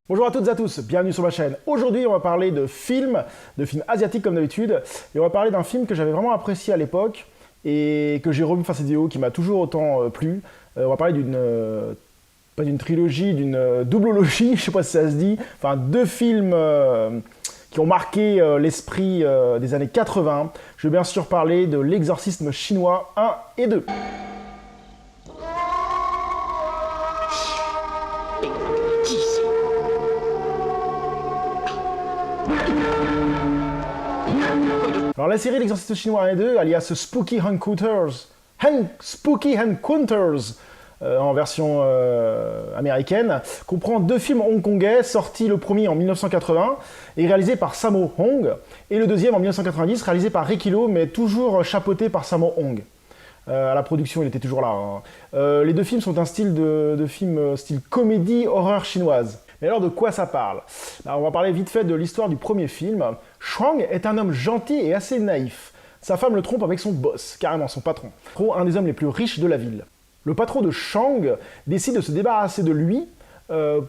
Bonjour à toutes et à tous, bienvenue sur ma chaîne. Aujourd'hui, on va parler de films asiatiques comme d'habitude. Et on va parler d'un film que j'avais vraiment apprécié à l'époque et que j'ai revu faire cette vidéo qui m'a toujours autant plu. On va parler d'une, pas d'une trilogie, d'une doublologie, je sais pas si ça se dit. Enfin, deux films qui ont marqué l'esprit des années 80. Je vais bien sûr parler de L'Exorcisme chinois 1 et 2. Alors la série L'Exorcisme chinois 1 et 2, alias Spooky Encounters, en version américaine, comprend deux films hongkongais, sortis le premier en 1980 et réalisé par Sammo Hung, et le deuxième en 1990, réalisé par Ricky Lo, mais toujours chapeauté par Sammo Hung. À la production, il était toujours là. Les deux films sont un style de film style comédie horreur chinoise. Mais alors de quoi ça parle? On va parler vite fait de l'histoire du premier film. Shuang est un homme gentil et assez naïf. Sa femme le trompe avec son boss, carrément son patron, un des hommes les plus riches de la ville. Le patron de Shang décide de se débarrasser de lui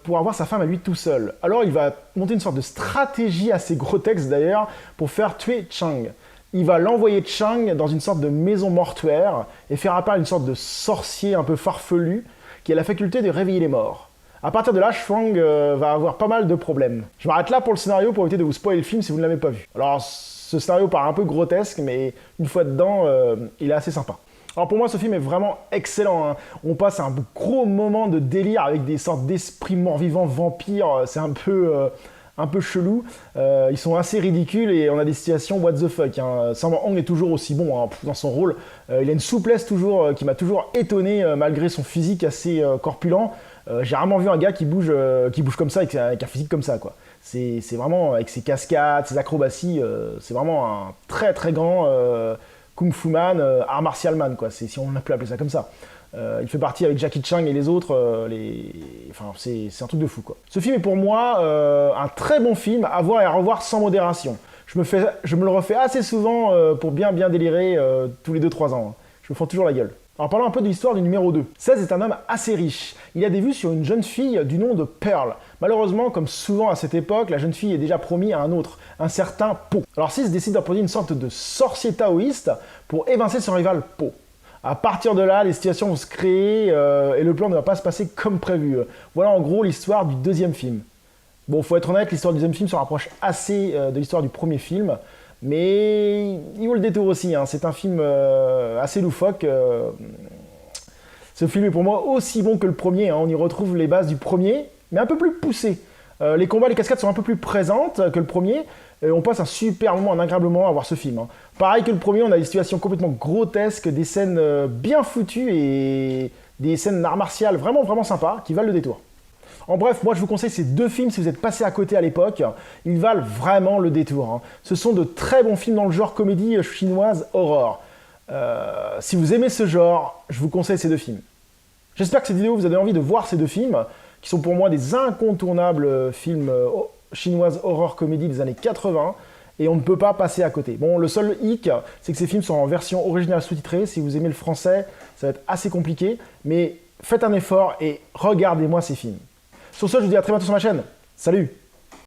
pour avoir sa femme à lui tout seul. Alors il va monter une sorte de stratégie assez grotesque d'ailleurs pour faire tuer Chang. Il va l'envoyer Chang dans une sorte de maison mortuaire et faire appel à une sorte de sorcier un peu farfelu qui a la faculté de réveiller les morts. À partir de là, Shuang va avoir pas mal de problèmes. Je m'arrête là pour le scénario pour éviter de vous spoiler le film si vous ne l'avez pas vu. Alors, ce scénario paraît un peu grotesque, mais une fois dedans, il est assez sympa. Alors pour moi, ce film est vraiment excellent. Hein. On passe un gros moment de délire avec des sortes d'esprits morts-vivants, vampires. C'est un peu chelou. Ils sont assez ridicules et on a des situations what the fuck. Hein. Sammo Hung est toujours aussi bon hein, dans son rôle. Il a une souplesse toujours qui m'a toujours étonné malgré son physique assez corpulent. J'ai rarement vu un gars qui bouge comme ça avec un physique comme ça quoi. C'est vraiment avec ses cascades, ses acrobaties, c'est vraiment un très très grand kung fu man, art martial man quoi. Si on a pu appeler ça comme ça. Il fait partie avec Jackie Chan et les autres, enfin c'est un truc de fou quoi. Ce film est pour moi un très bon film à voir et à revoir sans modération. Je me le refais assez souvent pour bien délirer tous les 2-3 ans. Hein. Je me fends toujours la gueule. Alors parlons un peu de l'histoire du numéro 2. 16 est un homme assez riche. Il a des vues sur une jeune fille du nom de Pearl. Malheureusement, comme souvent à cette époque, la jeune fille est déjà promise à un autre, un certain Po. Alors 6 décide d'employer une sorte de sorcier taoïste pour évincer son rival Po. À partir de là, les situations vont se créer et le plan ne va pas se passer comme prévu. Voilà en gros l'histoire du deuxième film. Bon, faut être honnête, l'histoire du deuxième film se rapproche assez de l'histoire du premier film. Mais il vaut le détour aussi, hein. C'est un film assez loufoque. Ce film est pour moi aussi bon que le premier, hein. On y retrouve les bases du premier, mais un peu plus poussé. Les combats, les cascades sont un peu plus présentes que le premier. Et on passe un super moment, un agréable moment à voir ce film. Hein. Pareil que le premier, on a des situations complètement grotesques, des scènes bien foutues et des scènes d'art martial vraiment sympas qui valent le détour. En bref, moi je vous conseille ces deux films si vous êtes passé à côté à l'époque. Ils valent vraiment le détour. Hein. Ce sont de très bons films dans le genre comédie chinoise horror. Si vous aimez ce genre, je vous conseille ces deux films. J'espère que cette vidéo vous a donné envie de voir ces deux films, qui sont pour moi des incontournables films chinoises horror comédie des années 80, et on ne peut pas passer à côté. Bon, le seul hic, c'est que ces films sont en version originale sous-titrée. Si vous aimez le français, ça va être assez compliqué, mais faites un effort et regardez-moi ces films. Sur ce, je vous dis à très bientôt sur ma chaîne. Salut!